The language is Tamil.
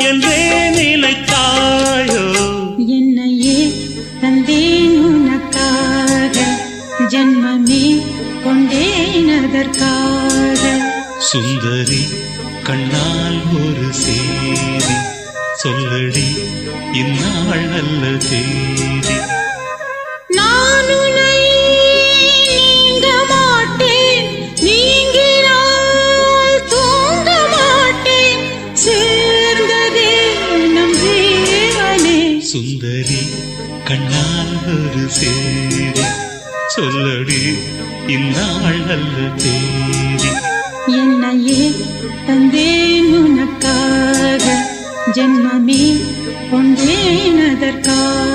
என்றே நினைத்தாயோ? என்னையே தந்தேன் உனக்காக, ஜன்மமே கொண்டேன் அதற்காக. சுந்தரி கண்ணால் ஒரு சேதி சொல்லடி, இந்நாள் நல்ல தேதி. நான் உன்னை நீங்க மாட்டேன், நீங்கினால் தூங்க மாட்டேன், சேர்ந்ததே நம் ஜீவனே. சுந்தரி கண்ணால் ஒரு சேதி சொல்லடி, இந்நாள் நல்ல தேதி. என்னையே தந்தேன் உனக்காக, ஜன்மமே கொண்டேன் அதற்காக.